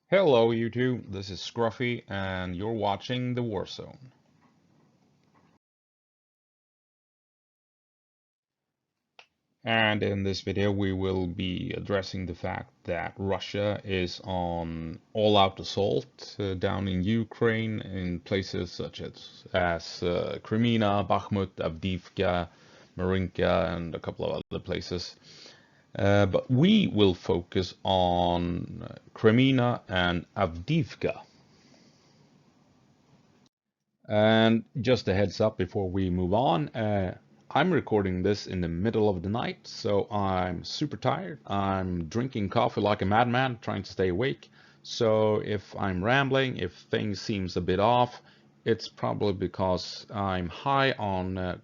Hello YouTube, this is Scruffy and you're watching the War Zone. And in this video we will be addressing the fact that Russia is on all-out assault down in Ukraine in places such as Kreminna, Bakhmut, Abdivka, Marinka and a couple of other places. But we will focus on Kreminna and Abdivka. And just a heads up before we move on, I'm recording this in the middle of the night, so I'm super tired. I'm drinking coffee like a madman, trying to stay awake. So if I'm rambling, if things seems a bit off, it's probably because I'm high on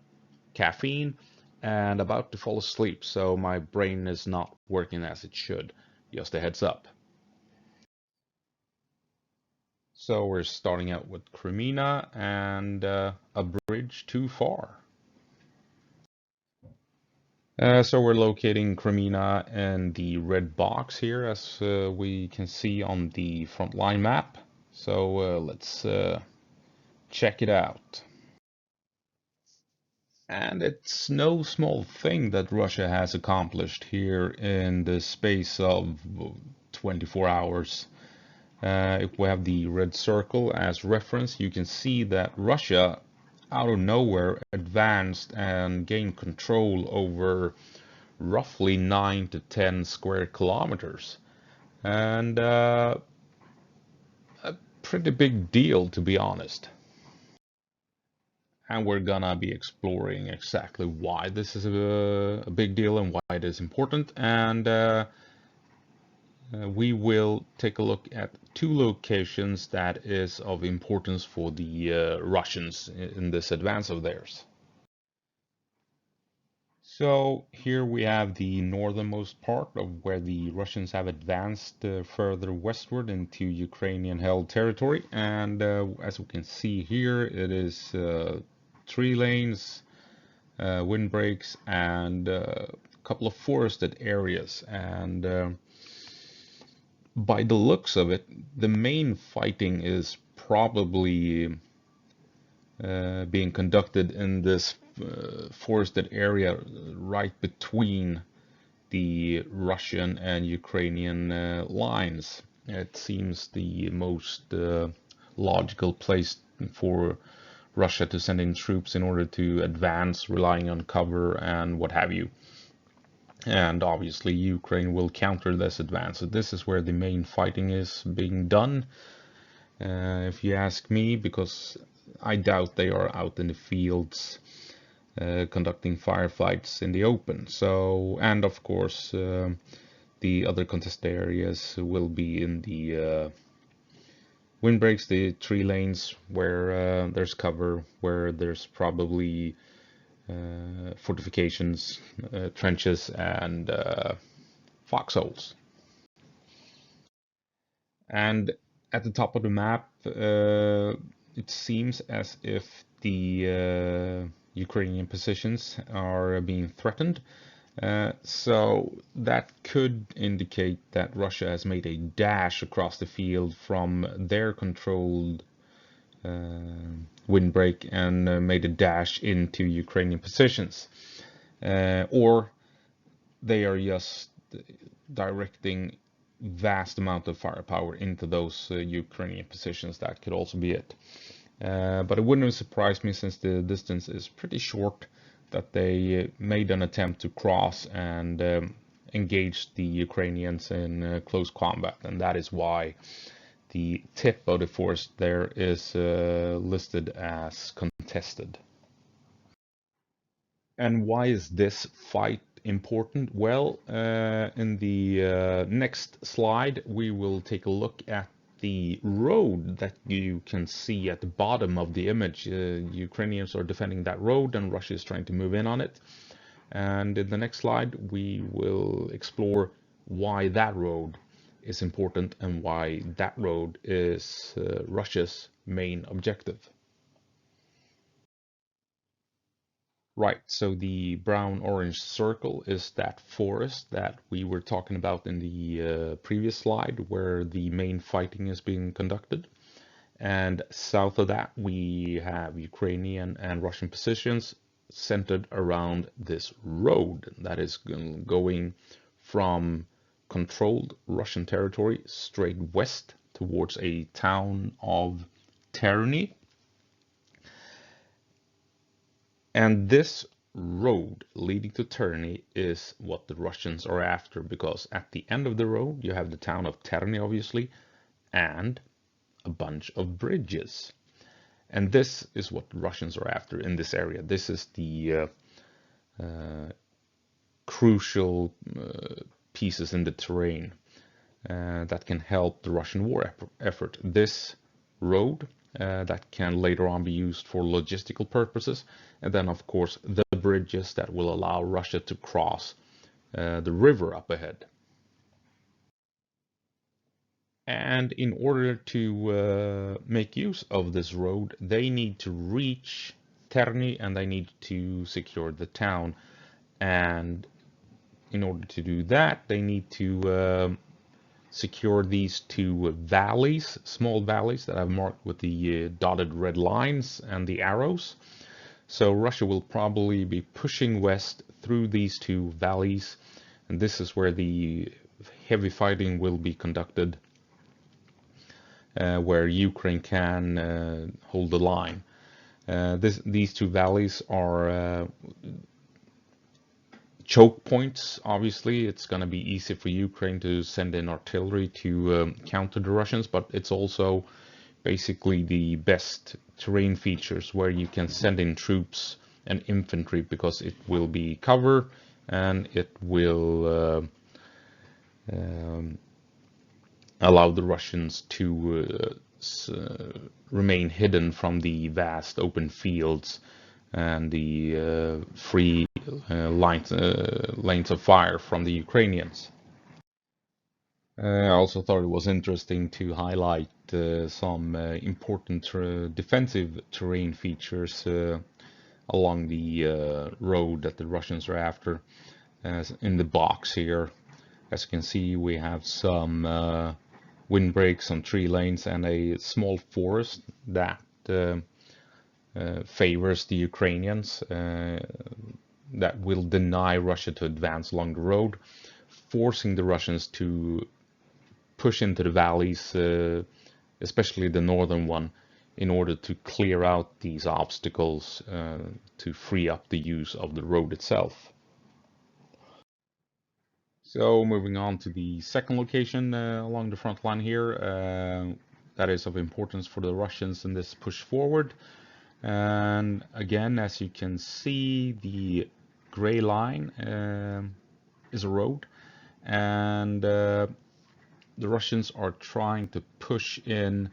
caffeine and about to fall asleep, so my brain is not working as it should. Just a heads up. So we're starting out with Kreminna and a bridge too far. So we're locating Kreminna in the red box here, as we can see on the frontline map. So let's check it out. And it's no small thing that Russia has accomplished here in the space of 24 hours. If we have the red circle as reference, you can see that Russia, out of nowhere, advanced and gained control over roughly 9 to 10 square kilometers. And a pretty big deal, to be honest. And we're gonna be exploring exactly why this is a big deal and why it is important. And we will take a look at two locations that is of importance for the Russians in this advance of theirs. So here we have the northernmost part of where the Russians have advanced further westward into Ukrainian-held territory. And as we can see here, it is 3 lanes, windbreaks, and a couple of forested areas. And by the looks of it, the main fighting is probably being conducted in this forested area right between the Russian and Ukrainian lines. It seems the most logical place for Russia to send in troops in order to advance, relying on cover and what have you. And obviously Ukraine will counter this advance. So this is where the main fighting is being done, if you ask me, because I doubt they are out in the fields conducting firefights in the open. So, and of course, the other contested areas will be in the windbreaks, the 3 lanes where there's cover, where there's probably fortifications, trenches, and foxholes. And at the top of the map, it seems as if the Ukrainian positions are being threatened. So that could indicate that Russia has made a dash across the field from their controlled windbreak and made a dash into Ukrainian positions. Or they are just directing vast amount of firepower into those Ukrainian positions. That could also be it. But it wouldn't have surprised me, since the distance is pretty short, that they made an attempt to cross and engage the Ukrainians in close combat. And that is why the tip of the force there is listed as contested. And why is this fight important? Well, in the next slide, we will take a look at the road that you can see at the bottom of the image. Ukrainians are defending that road and Russia is trying to move in on it. And in the next slide, we will explore why that road is important and why that road is Russia's main objective. Right, so the brown-orange circle is that forest that we were talking about in the previous slide, where the main fighting is being conducted. And south of that, we have Ukrainian and Russian positions centered around this road that is going from controlled Russian territory straight west towards a town of Terni. And this road leading to Terni is what the Russians are after, because at the end of the road, you have the town of Terni, obviously, and a bunch of bridges. And this is what the Russians are after in this area. This is the crucial pieces in the terrain that can help the Russian war effort. This road that can later on be used for logistical purposes, and then of course the bridges that will allow Russia to cross the river up ahead. And in order to make use of this road, they need to reach Terni and they need to secure the town. And in order to do that, they need to secure these two valleys, small valleys that I've marked with the dotted red lines and the arrows. So Russia will probably be pushing west through these two valleys, and this is where the heavy fighting will be conducted, where Ukraine can hold the line. These two valleys are choke points. Obviously, it's going to be easy for Ukraine to send in artillery to counter the Russians, but it's also basically the best terrain features where you can send in troops and infantry, because it will be cover and it will allow the Russians to remain hidden from the vast open fields and the free lanes of fire from the Ukrainians. I also thought it was interesting to highlight some important defensive terrain features along the road that the Russians are after. In the box here, as you can see, we have some windbreaks, some tree lanes, and a small forest that favors the Ukrainians, that will deny Russia to advance along the road, forcing the Russians to push into the valleys, especially the northern one, in order to clear out these obstacles to free up the use of the road itself. So moving on to the second location along the front line here, that is of importance for the Russians in this push forward. And again, as you can see, the gray line is a road, and the Russians are trying to push in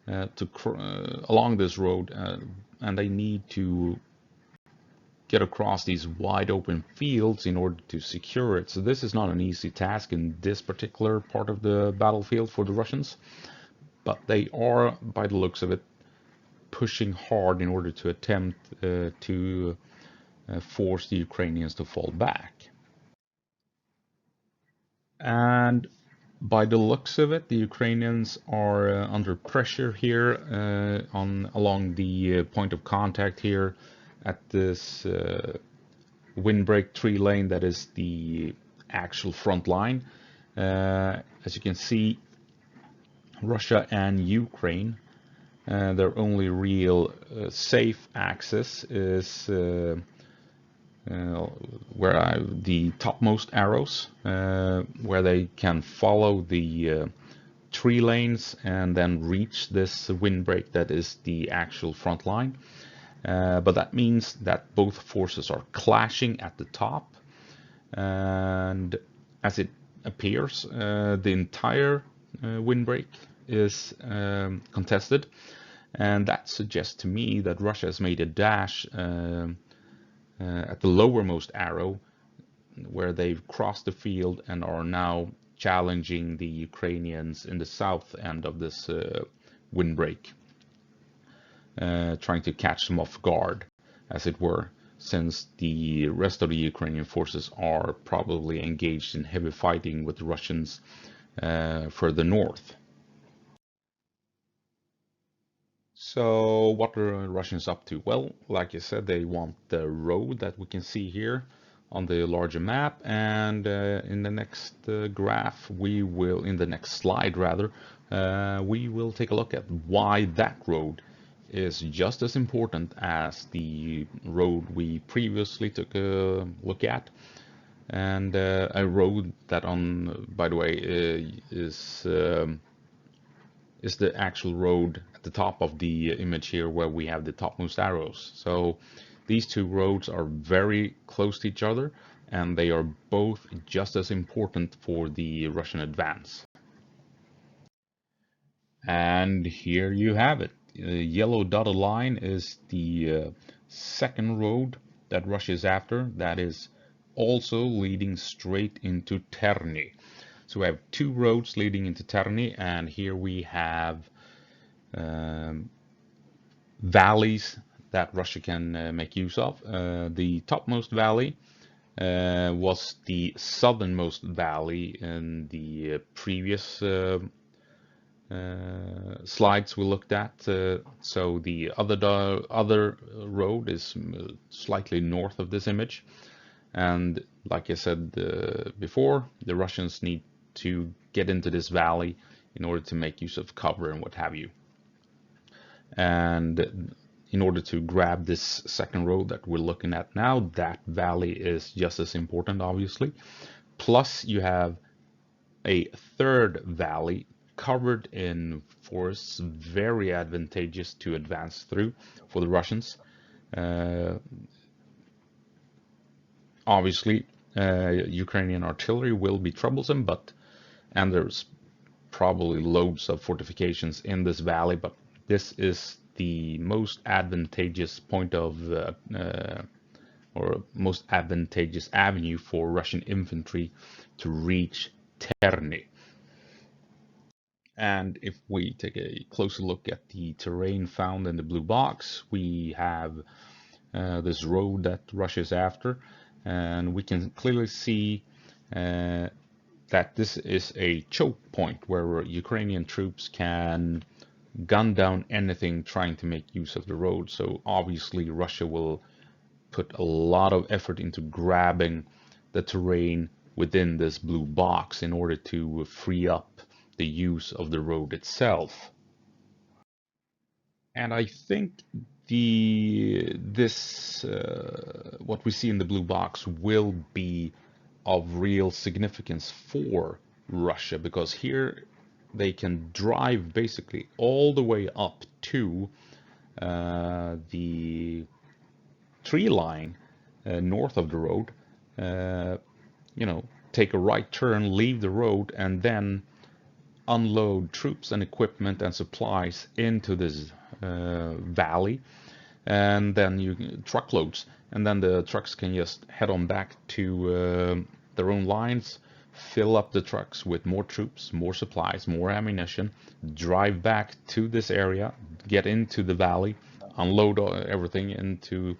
along this road, and they need to get across these wide open fields in order to secure it. So this is not an easy task in this particular part of the battlefield for the Russians, but they are, by the looks of it, pushing hard in order to attempt to force the Ukrainians to fall back. And by the looks of it, the Ukrainians are under pressure here along the point of contact here at this windbreak tree lane that is the actual front line. As you can see, Russia and Ukraine, their only real safe access is where the topmost arrows, where they can follow the tree lanes and then reach this windbreak that is the actual front line. But that means that both forces are clashing at the top, and as it appears, the entire windbreak is contested, and that suggests to me that Russia has made a dash at the lowermost arrow, where they've crossed the field and are now challenging the Ukrainians in the south end of this windbreak, trying to catch them off guard, as it were. since the rest of the Ukrainian forces are probably engaged in heavy fighting with the Russians further north. So what are the Russians up to? Well, like I said, they want the road that we can see here on the larger map, and in the next graph we will, in the next slide rather, we will take a look at why that road is just as important as the road we previously took a look at, and a road that, on by the way, is the actual road at the top of the image here, where we have the topmost arrows. So these two roads are very close to each other, and they are both just as important for the Russian advance. And here you have it. The yellow dotted line is the second road that Russia is after, that is also leading straight into Terni. So we have two roads leading into Terni, and here we have valleys that Russia can make use of. The topmost valley was the southernmost valley in the previous slides we looked at. So the other road is slightly north of this image, and like I said before, the Russians need to get into this valley in order to make use of cover and what have you. And in order to grab this second road that we're looking at now, that valley is just as important, obviously. Plus you have a third valley covered in forests, very advantageous to advance through for the Russians. Obviously, Ukrainian artillery will be troublesome, and there's probably loads of fortifications in this valley, but this is the most advantageous point of or most advantageous avenue for Russian infantry to reach Terni. And if we take a closer look at the terrain found in the blue box, we have this road that Russia is after, and we can clearly see that this is a choke point where Ukrainian troops can gun down anything trying to make use of the road. So obviously Russia will put a lot of effort into grabbing the terrain within this blue box in order to free up the use of the road itself. And I think what we see in the blue box will be of real significance for Russia, because here they can drive basically all the way up to the tree line north of the road, take a right turn, leave the road, and then unload troops and equipment and supplies into this valley, and then truckloads, and then the trucks can just head on back to their own lines, fill up the trucks with more troops, more supplies, more ammunition, drive back to this area, get into the valley, unload everything into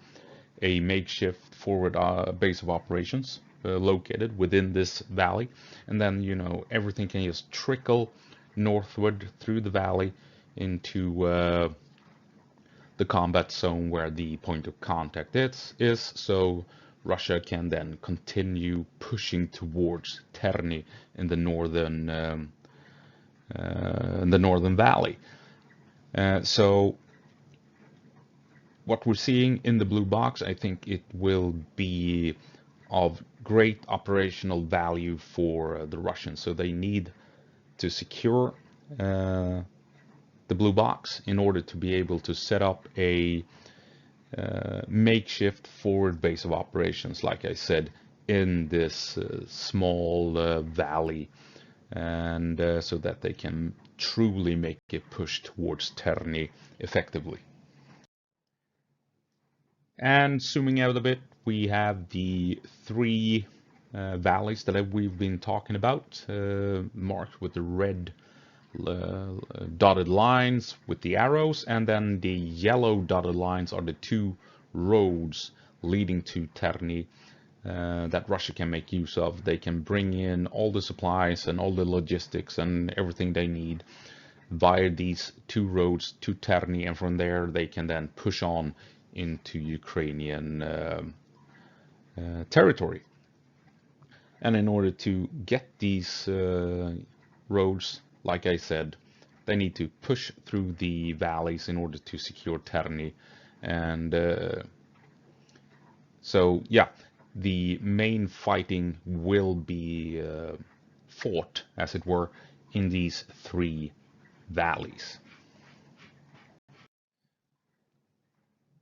a makeshift forward base of operations located within this valley, and then everything can just trickle northward through the valley into the combat zone where the point of contact is, so Russia can then continue pushing towards Terni in the northern valley. So what we're seeing in the blue box, I think it will be of great operational value for the Russians. So they need to secure the blue box in order to be able to set up a makeshift forward base of operations, like I said, in this small valley, and so that they can truly make a push towards Terni effectively. And zooming out a bit, we have the three valleys that we've been talking about, marked with the red dotted lines with the arrows, and then the yellow dotted lines are the two roads leading to Terni that Russia can make use of. They can bring in all the supplies and all the logistics and everything they need via these two roads to Terni, and from there they can then push on into Ukrainian territory. And in order to get these roads, like I said, they need to push through the valleys in order to secure Terni. And so, yeah, the main fighting will be fought, as it were, in these three valleys.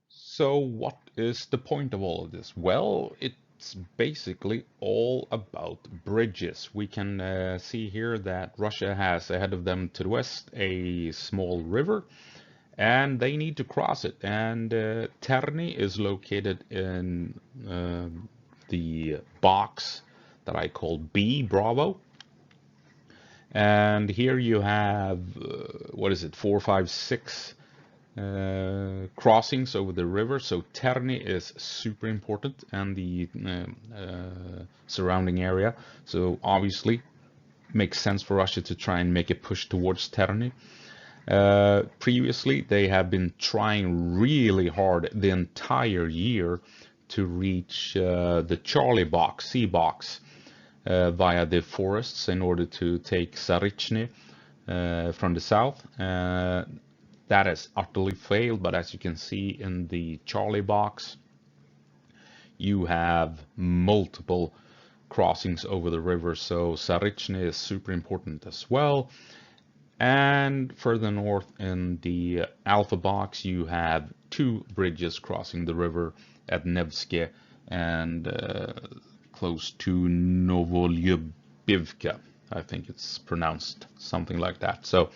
So what is the point of all of this? Well, it's basically all about bridges. We can see here that Russia has ahead of them to the west a small river, and they need to cross it. And Terni is located in the box that I call B, Bravo. And here you have, what is it, 4, 5, 6 crossings over the river. So Terni is super important, and the surrounding area. So obviously makes sense for Russia to try and make a push towards Terni. Previously, they have been trying really hard the entire year to reach the Charlie box, C box, via the forests in order to take Sarichny from the south. That has utterly failed, but as you can see in the Charlie box, you have multiple crossings over the river, so Sarichny is super important as well. And further north in the Alpha box, you have two bridges crossing the river at Nevske and close to Novolyubivka. I think it's pronounced something like that. So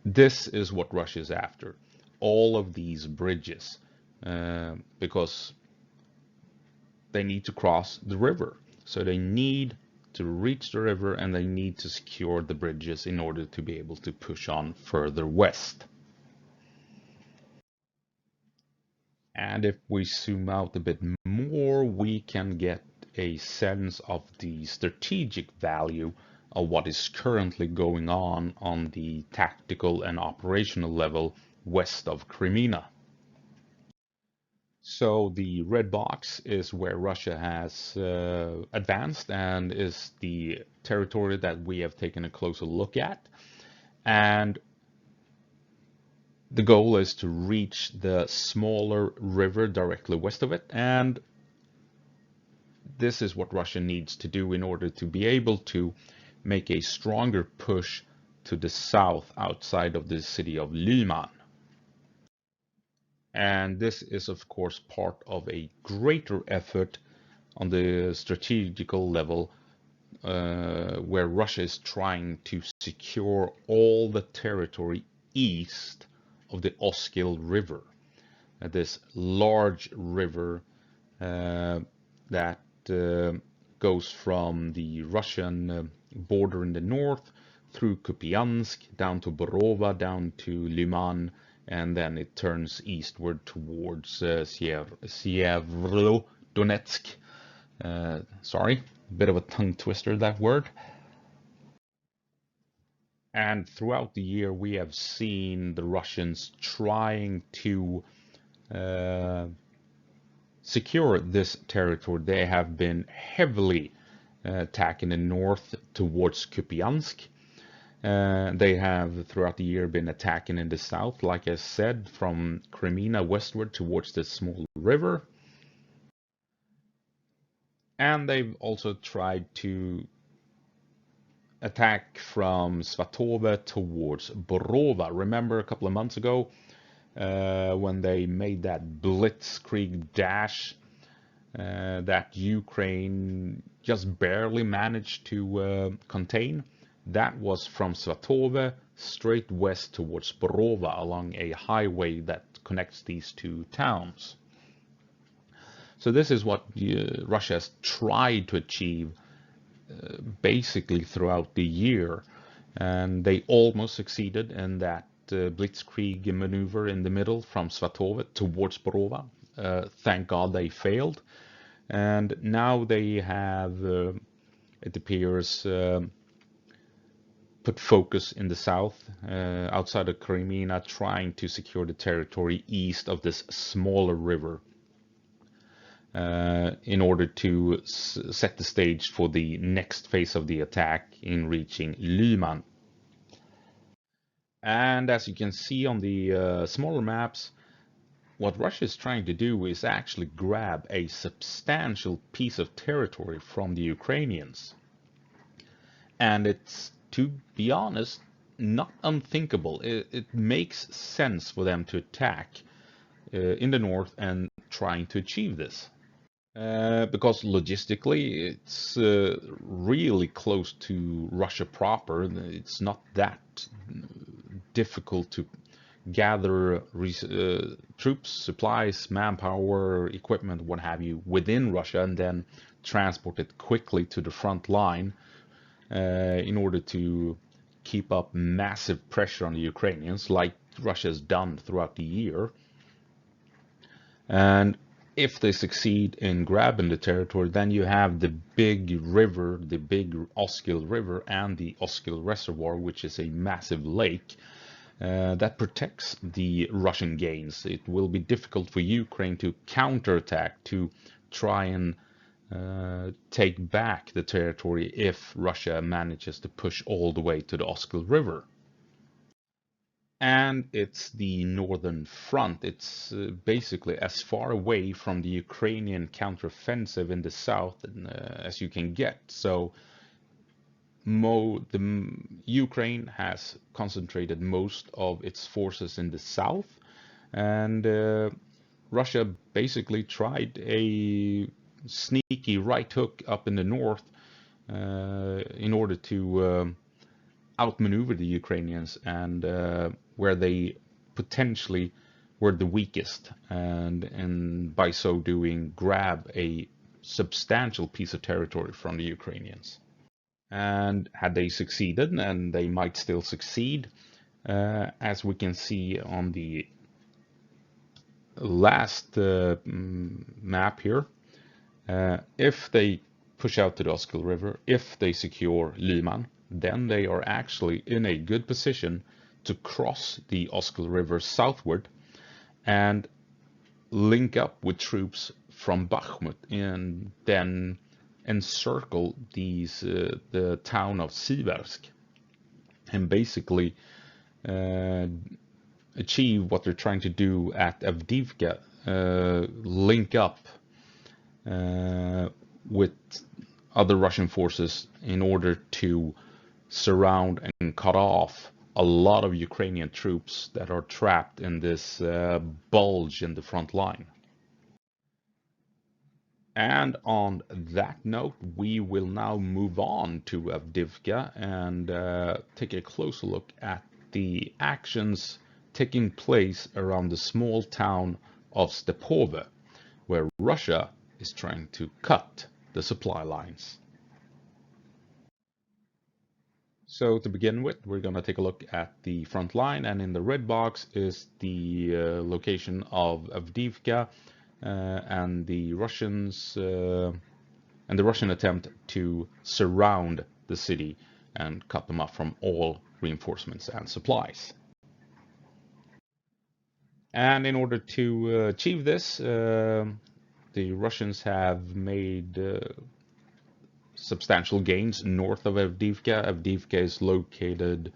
this is what Russia is after. All of these bridges, because they need to cross the river. So they need to reach the river, and they need to secure the bridges in order to be able to push on further west. And if we zoom out a bit more, we can get a sense of the strategic value of what is currently going on the tactical and operational level west of Kreminna. So the red box is where Russia has advanced and is the territory that we have taken a closer look at. And the goal is to reach the smaller river directly west of it. And this is what Russia needs to do in order to be able to make a stronger push to the south outside of the city of Lyman. And this is, of course, part of a greater effort on the strategical level where Russia is trying to secure all the territory east of the Oskil River, this large river that goes from the Russian border in the north through Kupiansk down to Borova, down to Lyman, and then it turns eastward towards Sieverodonetsk. Sorry, a bit of a tongue twister, that word. And throughout the year, we have seen the Russians trying to secure this territory. They have been heavily attacking the north towards Kupiansk. They have throughout the year been attacking in the south, like I said, from Kreminna westward towards the small river. And they've also tried to attack from Svatove towards Borova. Remember a couple of months ago when they made that blitzkrieg dash that Ukraine just barely managed to contain? That was from Svatove straight west towards Borova along a highway that connects these two towns. So this is what Russia has tried to achieve basically throughout the year, and they almost succeeded in that blitzkrieg maneuver in the middle from Svatove towards Borova. thank God they failed. And now they have, it appears, put focus in the south, outside of Kreminna, trying to secure the territory east of this smaller river, in order to set the stage for the next phase of the attack in reaching Lyman. And as you can see on the smaller maps, what Russia is trying to do is actually grab a substantial piece of territory from the Ukrainians. And it's, to be honest, not unthinkable. It makes sense for them to attack in the north and trying to achieve this. Because logistically, it's really close to Russia proper. It's not that difficult to gather troops, supplies, manpower, equipment, what have you, within Russia, and then transport it quickly to the front line in order to keep up massive pressure on the Ukrainians, like Russia has done throughout the year. And if they succeed in grabbing the territory, then you have the big river, the big Oskil River, and the Oskil Reservoir, which is a massive lake that protects the Russian gains. It will be difficult for Ukraine to counterattack, to try and take back the territory if Russia manages to push all the way to the Oskil River. And it's the northern front. It's basically as far away from the Ukrainian counteroffensive in the south as you can get. So Ukraine has concentrated most of its forces in the south, and Russia basically tried a sneaky right hook up in the north in order to outmaneuver the Ukrainians, and where they potentially were the weakest, and by so doing grab a substantial piece of territory from the Ukrainians. And had they succeeded, and they might still succeed, as we can see on the last map here, if they push out to the Oskil River, if they secure Lyman, then they are actually in a good position to cross the Oskil River southward and link up with troops from Bakhmut, and then encircle the town of Siversk, and basically achieve what they're trying to do at Abdivka, link up with other Russian forces in order to surround and cut off a lot of Ukrainian troops that are trapped in this bulge in the front line. And on that note, we will now move on to Abdivka and take a closer look at the actions taking place around the small town of Stepove, where Russia is trying to cut the supply lines. So to begin with, we're going to take a look at the front line, and in the red box is the location of Abdivka, and the Russians and the Russian attempt to surround the city and cut them off from all reinforcements and supplies. And in order to achieve this, the Russians have made substantial gains north of Abdivka. Abdivka is located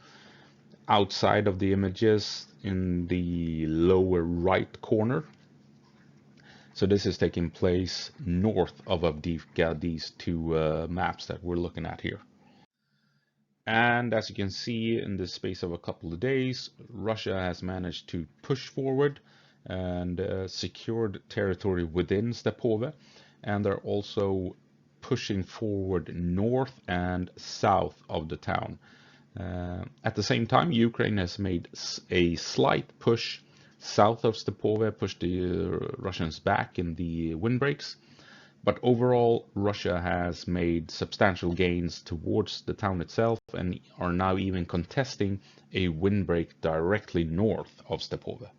outside of the images in the lower right corner. So this is taking place north of Abdivka, these two maps that we're looking at here. And as you can see, in the space of a couple of days, Russia has managed to push forward and secured territory within Stepove, and they're also pushing forward north and south of the town. At the same time, Ukraine has made a slight push south of Stepove, pushed the Russians back in the windbreaks. But overall, Russia has made substantial gains towards the town itself and are now even contesting a windbreak directly north of Stepove.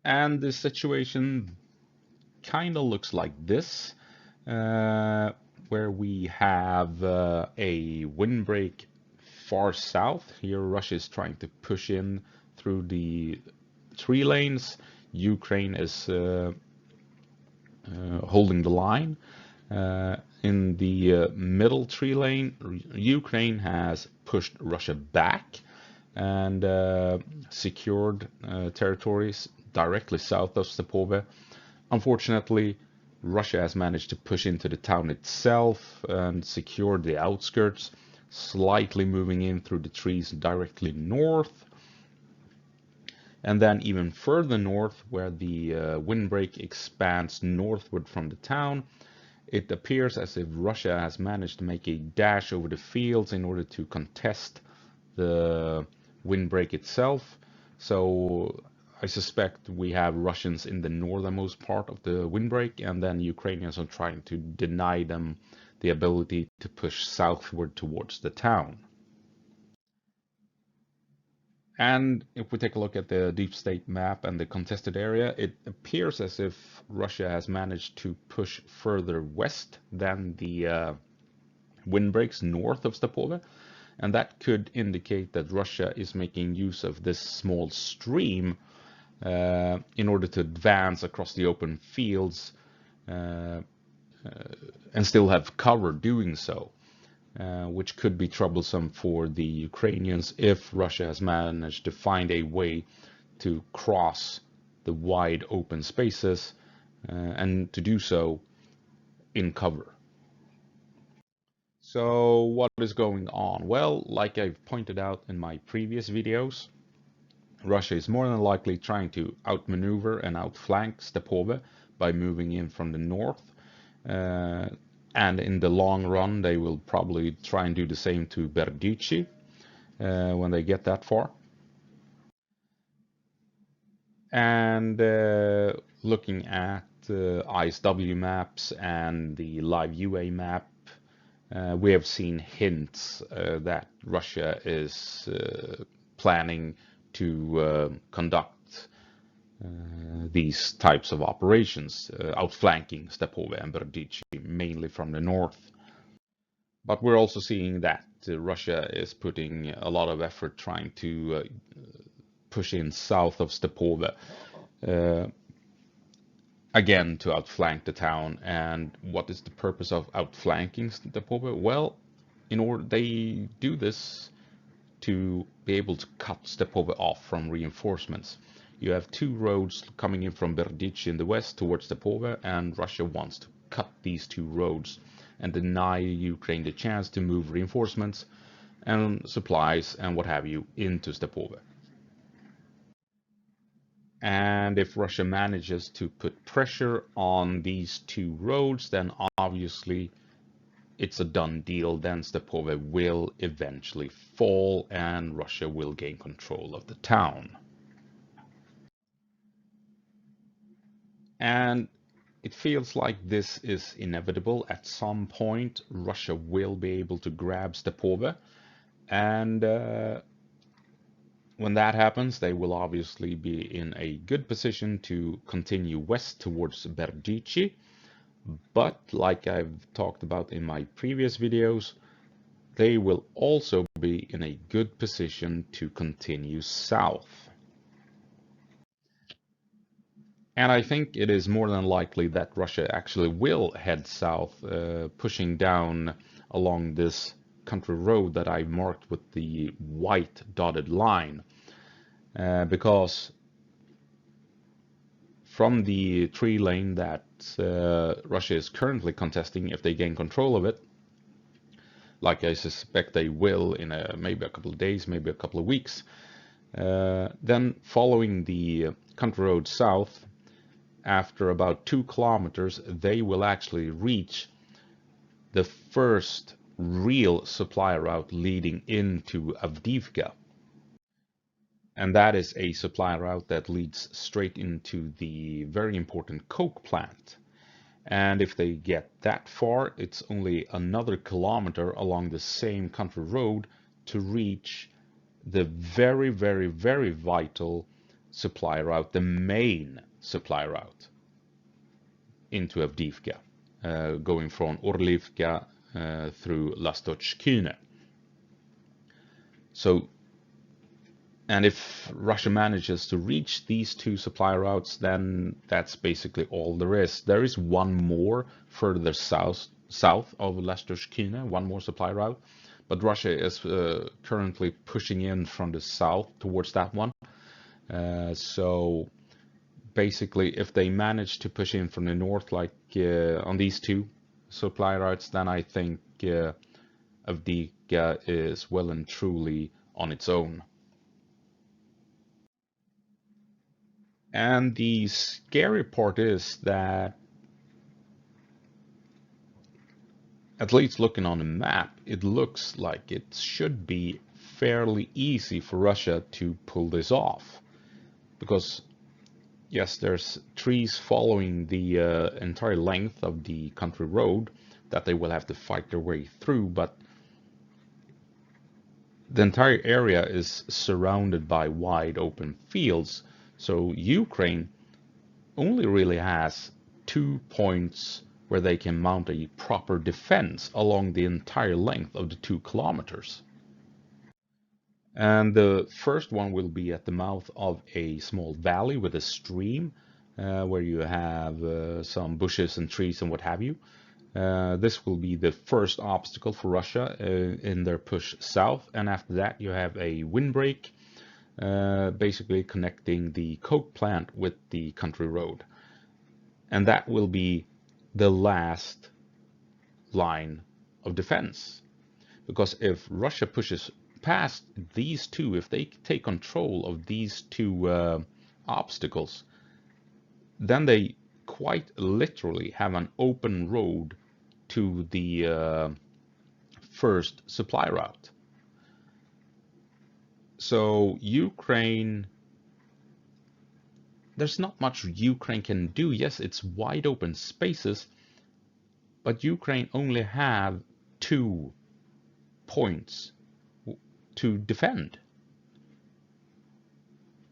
And the situation kind of looks like this, where we have a windbreak far south. Here Russia is trying to push in through the 3 lanes. Ukraine is holding the line. In the middle 3 lane, Ukraine has pushed Russia back and secured territories directly south of Stepove. Unfortunately, Russia has managed to push into the town itself and secured the outskirts, slightly moving in through the trees directly north. And then even further north, where the windbreak expands northward from the town, it appears as if Russia has managed to make a dash over the fields in order to contest the windbreak itself. So I suspect we have Russians in the northernmost part of the windbreak, and then Ukrainians are trying to deny them the ability to push southward towards the town. And if we take a look at the deep state map and the contested area, it appears as if Russia has managed to push further west than the windbreaks north of Stepove. And that could indicate that Russia is making use of this small stream in order to advance across the open fields and still have cover doing so. Which could be troublesome for the Ukrainians if Russia has managed to find a way to cross the wide open spaces and to do so in cover. So what is going on? Well, like I've pointed out in my previous videos, Russia is more than likely trying to outmaneuver and outflank Stepove by moving in from the north. And in the long run, they will probably try and do the same to Berdichi when they get that far. And looking at ISW maps and the liveua map, we have seen hints that Russia is planning to conduct these types of operations, outflanking Stepove and Berdichi, mainly from the north. But we're also seeing that Russia is putting a lot of effort trying to push in south of Stepove, again to outflank the town. And what is the purpose of outflanking Stepove? Well, in order they do this to be able to cut Stepove off from reinforcements. You have 2 roads coming in from Berdichi in the west towards Stepove, and Russia wants to cut these 2 roads and deny Ukraine the chance to move reinforcements and supplies and what have you into Stepove. And if Russia manages to put pressure on these 2 roads, then obviously it's a done deal. Then Stepove will eventually fall and Russia will gain control of the town. And it feels like this is inevitable. At some point, Russia will be able to grab Stepove. And when that happens, they will obviously be in a good position to continue west towards Berdichi. But like I've talked about in my previous videos, they will also be in a good position to continue south. And I think it is more than likely that Russia actually will head south, pushing down along this country road that I marked with the white dotted line. Because from the 3 lane that Russia is currently contesting, if they gain control of it, like I suspect they will in maybe a couple of days, maybe a couple of weeks, then following the country road south, after about 2 kilometers, they will actually reach the first real supply route leading into Abdivka. And that is a supply route that leads straight into the very important coke plant. And if they get that far, it's only another kilometer along the same country road to reach the very, very, very vital supply route, the main supply route into Avdiivka, going from Orlivka through Lastochkine. So, and if Russia manages to reach these two supply routes, then that's basically all there is. There is one more further south of Lastochkine, one more supply route, but Russia is currently pushing in from the south towards that one. So basically, if they manage to push in from the north, like on these two supply routes, then I think Avdiivka is well and truly on its own. And the scary part is that, at least looking on the map, it looks like it should be fairly easy for Russia to pull this off. Because, yes, there's trees following the entire length of the country road that they will have to fight their way through, but the entire area is surrounded by wide open fields. So Ukraine only really has 2 points where they can mount a proper defense along the entire length of the 2 kilometers. And the first one will be at the mouth of a small valley with a stream where you have some bushes and trees and what have you. This will be the first obstacle for Russia in their push south, and after that you have a windbreak basically connecting the coke plant with the country road. And that will be the last line of defense. Because if Russia pushes past these two, if they take control of these two obstacles, then they quite literally have an open road to the first supply route. So Ukraine, there's not much Ukraine can do. Yes, it's wide open spaces, but Ukraine only have 2 points to defend.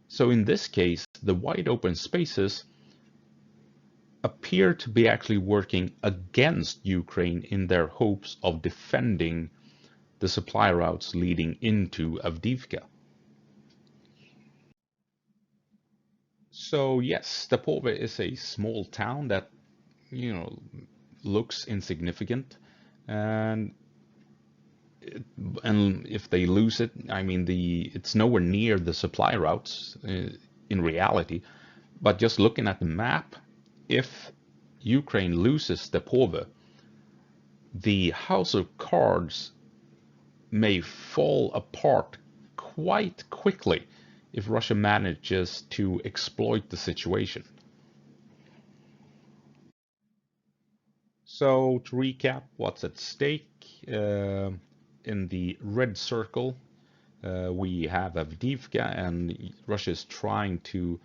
So in this case, the wide open spaces appear to be actually working against Ukraine in their hopes of defending the supply routes leading into Avdiivka. So yes, Stepove is a small town that, looks insignificant, and if they lose it, I mean, it's nowhere near the supply routes in reality. But just looking at the map, if Ukraine loses Stepove, the house of cards may fall apart quite quickly if Russia manages to exploit the situation. So to recap what's at stake, in the red circle, we have Avdiivka, and Russia is trying to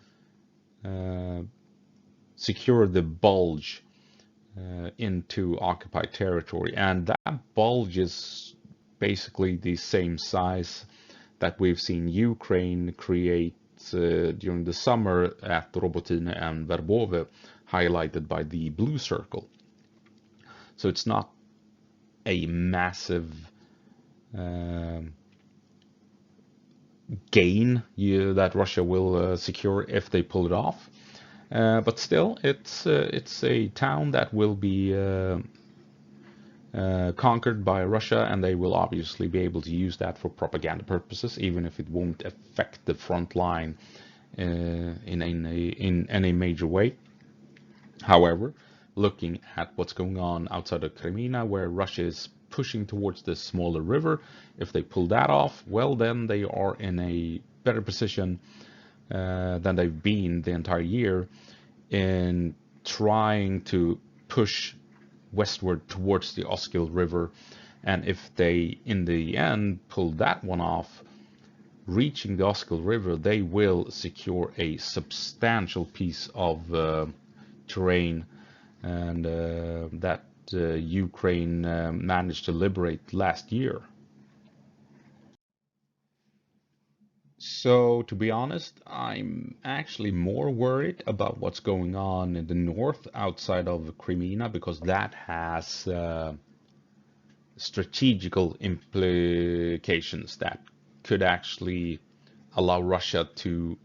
secure the bulge into occupied territory. And that bulge is basically the same size that we've seen Ukraine create during the summer at Robotyne and Verbove, highlighted by the blue circle. So it's not a massive gain that Russia will secure if they pull it off, but still, it's a town that will be conquered by Russia, and they will obviously be able to use that for propaganda purposes, even if it won't affect the front line in any major way. However, looking at what's going on outside of Kreminna, where Russia is pushing towards this smaller river, if they pull that off, well, then they are in a better position than they've been the entire year in trying to push westward towards the Oskil River. And if they, in the end, pull that one off, reaching the Oskil River, they will secure a substantial piece of terrain, and that Ukraine managed to liberate last year. So, to be honest, I'm actually more worried about what's going on in the north outside of Kreminna because that has strategical implications that could actually allow Russia to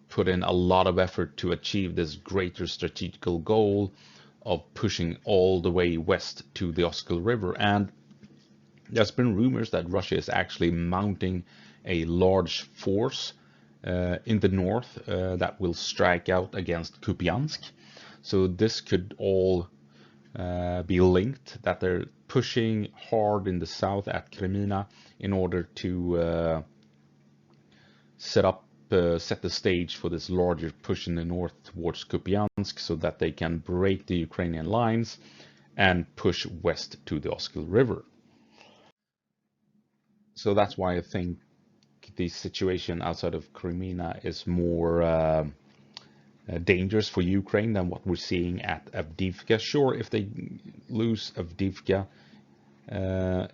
put in a lot of effort to achieve this greater strategical goal of pushing all the way west to the Oskil River. And there's been rumors that Russia is actually mounting a large force in the north that will strike out against Kupiansk. So this could all be linked, that they're pushing hard in the south at Kreminna in order to set the stage for this larger push in the north towards Kupiansk so that they can break the Ukrainian lines and push west to the Oskil River. So that's why I think the situation outside of Kreminna is more dangerous for Ukraine than what we're seeing at Abdivka. Sure, if they lose Abdivka,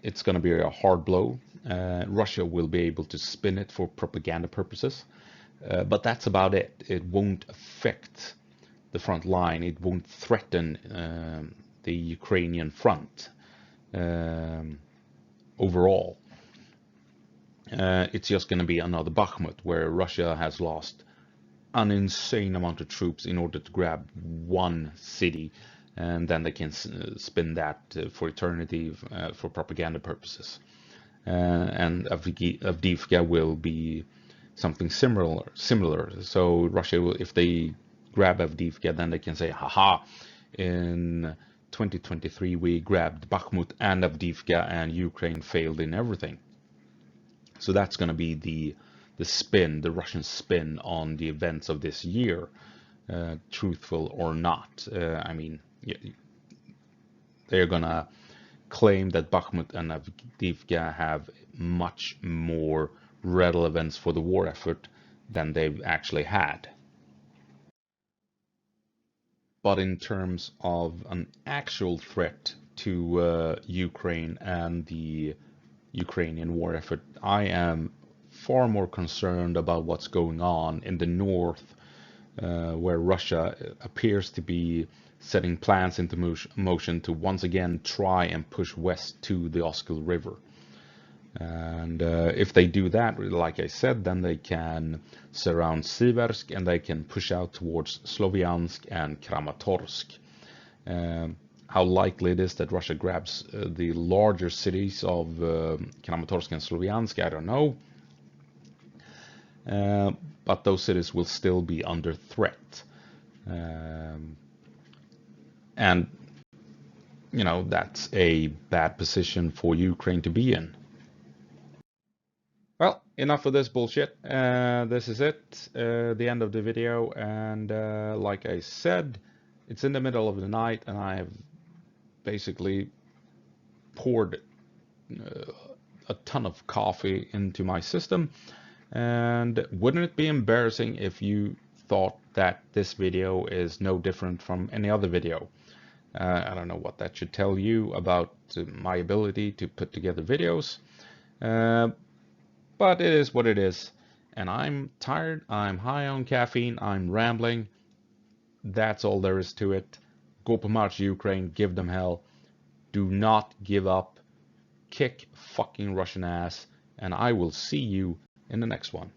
it's going to be a hard blow. Russia will be able to spin it for propaganda purposes, but that's about it. It won't affect the front line. It won't threaten the Ukrainian front overall. It's just going to be another Bakhmut where Russia has lost an insane amount of troops in order to grab one city, and then they can spin that for eternity for propaganda purposes. And Avdiivka will be something similar. So Russia will, if they grab Avdiivka, then they can say, haha, in 2023 we grabbed Bakhmut and Avdiivka and Ukraine failed in everything. So that's going to be the spin, the Russian spin on the events of this year, truthful or not. I mean, they're going to claim that Bakhmut and Avdiivka have much more relevance for the war effort than they've actually had. But in terms of an actual threat to Ukraine and the Ukrainian war effort, I am far more concerned about what's going on in the north, where Russia appears to be setting plans into motion to once again try and push west to the Oskil River. And if they do that, like I said, then they can surround Siversk and they can push out towards Sloviansk and Kramatorsk. How likely it is that Russia grabs the larger cities of Kramatorsk and Sloviansk, I don't know. But those cities will still be under threat. And, you know, that's a bad position for Ukraine to be in. Well, enough of this bullshit. This is it, the end of the video. And like I said, it's in the middle of the night and I have basically poured a ton of coffee into my system. And wouldn't it be embarrassing if you thought that this video is no different from any other video? I don't know what that should tell you about my ability to put together videos. But it is what it is. And I'm tired, I'm high on caffeine, I'm rambling. That's all there is to it. Go på march Ukraine, give them hell. Do not give up. Kick fucking Russian ass. And I will see you in the next one.